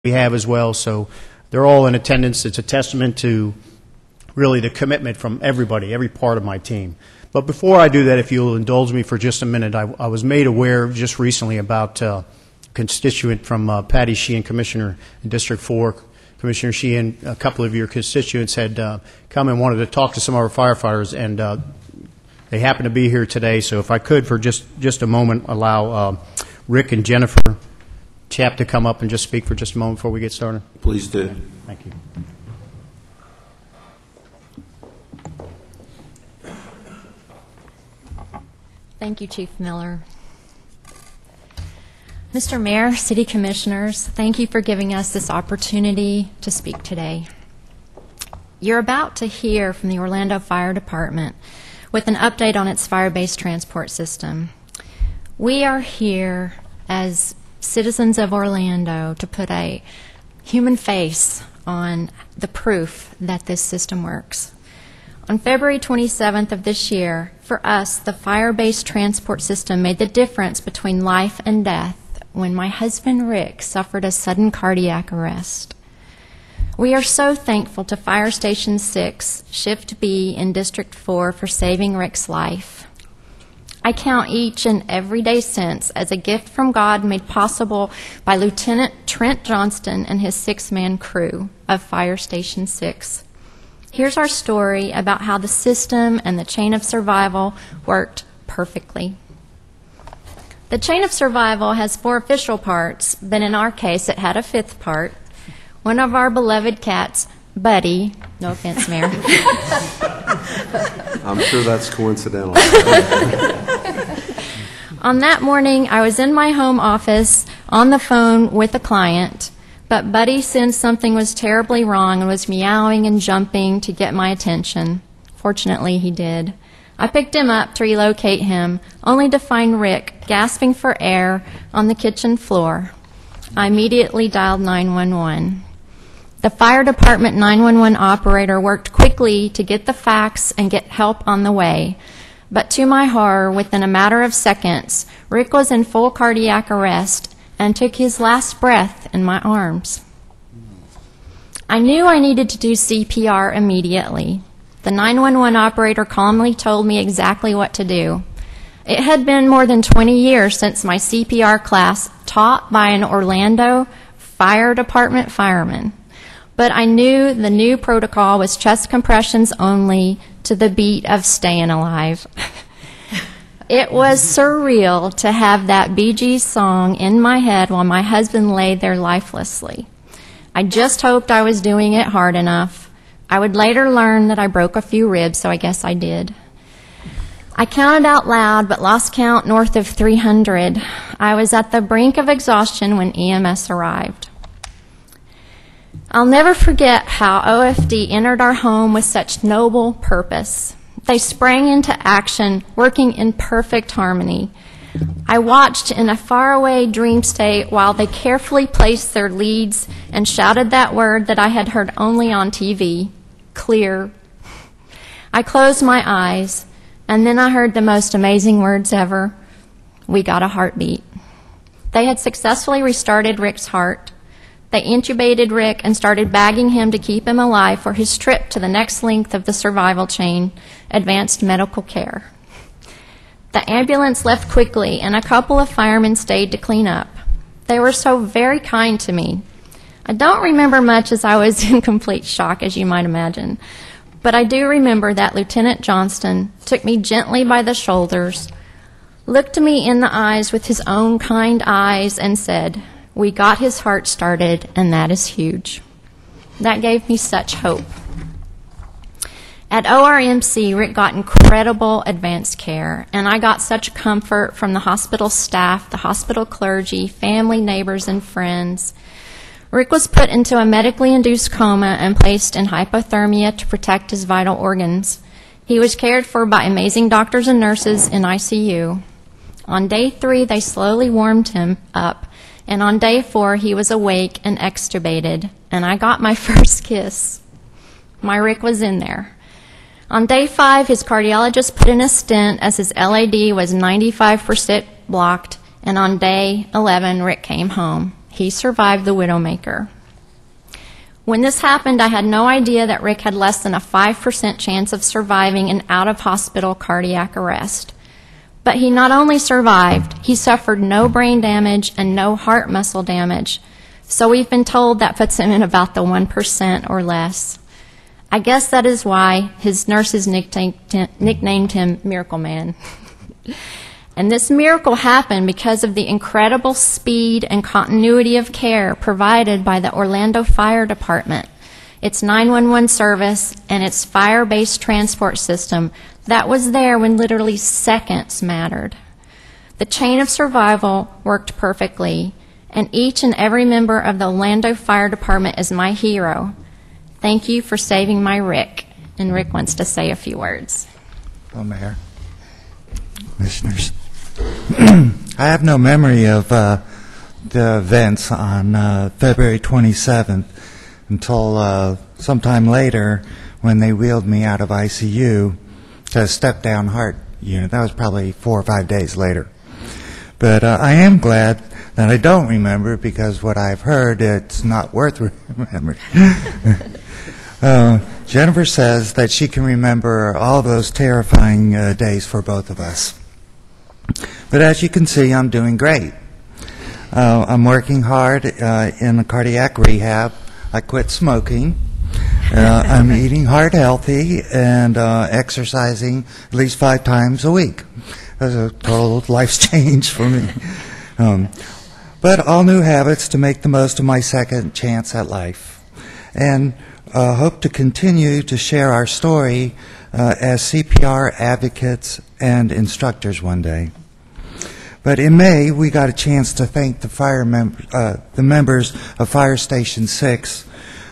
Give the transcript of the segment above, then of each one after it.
we have as well, so they're all in attendance. It's a testament to really the commitment from everybody, every part of my team. But before I do that, if you'll indulge me for just a minute, I was made aware just recently about a constituent from Patty Sheehan, Commissioner in District 4. Commissioner Sheehan, a couple of your constituents had come and wanted to talk to some of our firefighters, and they happen to be here today. So if I could, for just a moment, allow Rick and Jennifer Chap to come up and just speak for just a moment before we get started. Please do. Thank you. Thank you, Chief Miller. Mr. Mayor, City Commissioners, thank you for giving us this opportunity to speak today. You're about to hear from the Orlando Fire Department with an update on its fire-based transport system. We are here as citizens of Orlando to put a human face on the proof that this system works. On February 27th of this year, for us, the fire-based transport system made the difference between life and death when my husband Rick suffered a sudden cardiac arrest. We are so thankful to Fire Station 6, Shift B in District 4 for saving Rick's life. I count each and every day since as a gift from God made possible by Lieutenant Trent Johnston and his 6-man crew of Fire Station 6. Here's our story about how the system and the chain of survival worked perfectly. The chain of survival has 4 official parts, but in our case it had a 5th part. One of our beloved cats, Buddy, no offense, Mayor. I'm sure that's coincidental. On that morning, I was in my home office on the phone with a client, but Buddy sensed something was terribly wrong and was meowing and jumping to get my attention. Fortunately, he did. I picked him up to relocate him, only to find Rick gasping for air on the kitchen floor. I immediately dialed 911. The fire department 911 operator worked quickly to get the facts and get help on the way. But to my horror, within a matter of seconds, Rick was in full cardiac arrest and took his last breath in my arms. I knew I needed to do CPR immediately. The 911 operator calmly told me exactly what to do. It had been more than 20 years since my CPR class taught by an Orlando Fire Department fireman. But I knew the new protocol was chest compressions only to the beat of Staying Alive. It was surreal to have that Bee Gees song in my head while my husband lay there lifelessly. I just hoped I was doing it hard enough. I would later learn that I broke a few ribs, so I guess I did. I counted out loud, but lost count north of 300. I was at the brink of exhaustion when EMS arrived. I'll never forget how OFD entered our home with such noble purpose. They sprang into action, working in perfect harmony. I watched in a faraway dream state while they carefully placed their leads and shouted that word that I had heard only on TV, clear. I closed my eyes, and then I heard the most amazing words ever. We got a heartbeat. They had successfully restarted Rick's heart. They intubated Rick and started bagging him to keep him alive for his trip to the next length of the survival chain, advanced medical care. The ambulance left quickly, and a couple of firemen stayed to clean up. They were so very kind to me. I don't remember much as I was in complete shock, as you might imagine, but I do remember that Lieutenant Johnston took me gently by the shoulders, looked me in the eyes with his own kind eyes, and said, "We got his heart started, and that is huge." That gave me such hope. At ORMC, Rick got incredible advanced care, and I got such comfort from the hospital staff, the hospital clergy, family, neighbors, and friends. Rick was put into a medically induced coma and placed in hypothermia to protect his vital organs. He was cared for by amazing doctors and nurses in ICU. On day 3, they slowly warmed him up, and on day 4, he was awake and extubated, and I got my first kiss. My Rick was in there. On day 5, his cardiologist put in a stent as his LAD was 95% blocked, and on day 11, Rick came home. He survived the Widowmaker. When this happened, I had no idea that Rick had less than a 5% chance of surviving an out-of-hospital cardiac arrest. But he not only survived, he suffered no brain damage and no heart muscle damage. So we've been told that puts him in about the 1% or less. I guess that is why his nurses nicknamed him Miracle Man. And this miracle happened because of the incredible speed and continuity of care provided by the Orlando Fire Department, its 911 service, and its fire-based transport system that was there when literally seconds mattered. The chain of survival worked perfectly, and each and every member of the Orlando Fire Department is my hero. Thank you for saving my Rick. And Rick wants to say a few words. Hello, Mayor, Commissioners. I have no memory of the events on February 27th until sometime later when they wheeled me out of ICU to a step-down heart unit. That was probably 4 or 5 days later. But I am glad that I don't remember, because what I've heard, it's not worth remembering. Jennifer says that she can remember all those terrifying days for both of us. But as you can see, I'm doing great. I'm working hard in the cardiac rehab. I quit smoking. I'm eating heart healthy and exercising at least 5 times a week. That's a total life change for me. But all new habits to make the most of my second chance at life. And hope to continue to share our story as CPR advocates and instructors one day. But in May, we got a chance to thank the members of Fire Station 6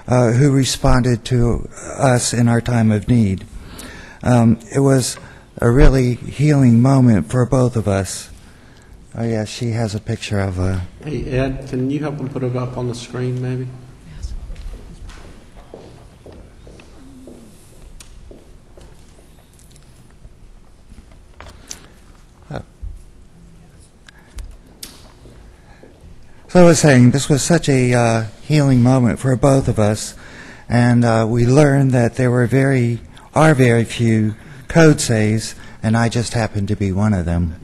who responded to us in our time of need. It was a really healing moment for both of us. Oh, yeah, she has a picture of a... Hey, Ed, can you help them put it up on the screen, maybe? So I was saying, this was such a healing moment for both of us, and we learned that there are very few code saves, and I just happened to be one of them.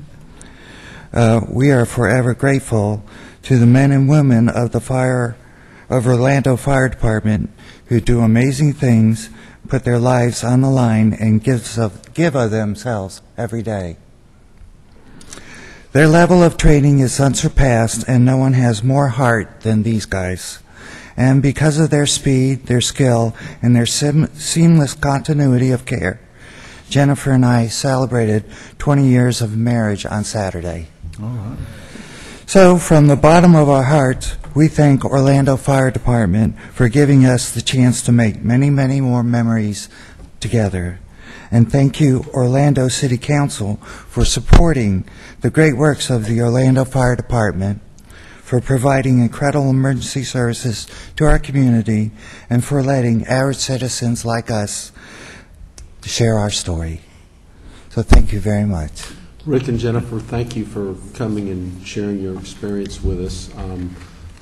We are forever grateful to the men and women of Orlando Fire Department who do amazing things, put their lives on the line, and give of themselves every day. Their level of training is unsurpassed, and no one has more heart than these guys. And because of their speed, their skill, and their seamless continuity of care, Jennifer and I celebrated 20 years of marriage on Saturday. All right. So from the bottom of our hearts, we thank Orlando Fire Department for giving us the chance to make many, many more memories together. And thank you, Orlando City Council, for supporting the great works of the Orlando Fire Department, for providing incredible emergency services to our community, and for letting average citizens like us share our story. So thank you very much. Rick and Jennifer, thank you for coming and sharing your experience with us.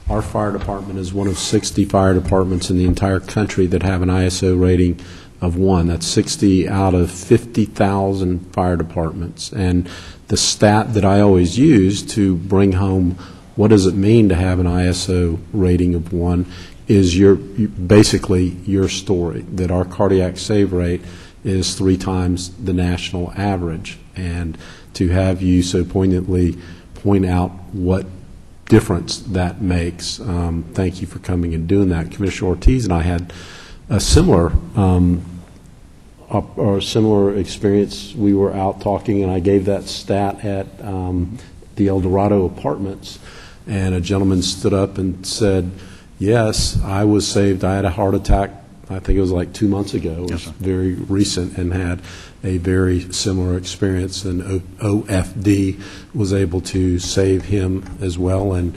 Our fire department is one of 60 fire departments in the entire country that have an ISO rating of 1. That's 60 out of 50,000 fire departments. And the stat that I always use to bring home what does it mean to have an ISO rating of 1 is basically your story, that our cardiac save rate is 3 times the national average. And to have you so poignantly point out what difference that makes, thank you for coming and doing that. Commissioner Ortiz and I had a similar experience. We were out talking, and I gave that stat at the El Dorado Apartments, and a gentleman stood up and said, yes, I was saved. I had a heart attack, I think it was like 2 months ago. It was very recent, and had a very similar experience, and OFD was able to save him as well. And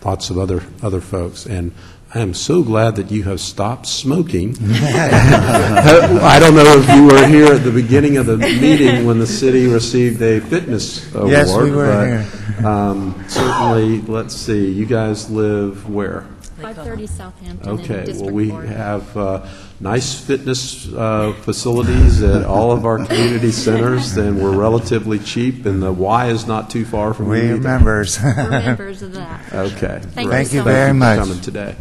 lots of other folks. And I am so glad that you have stopped smoking. I don't know if you were here at the beginning of the meeting when the city received a fitness award. Yes, we were here. Certainly, let's see, you guys live where? 530 Southampton. Okay, in District well, we 4. have nice fitness facilities at all of our community centers, and we're relatively cheap, and the Y is not too far from We you are either. members. We're members of that. Okay. Thank great. you so very Thank you much. for coming today.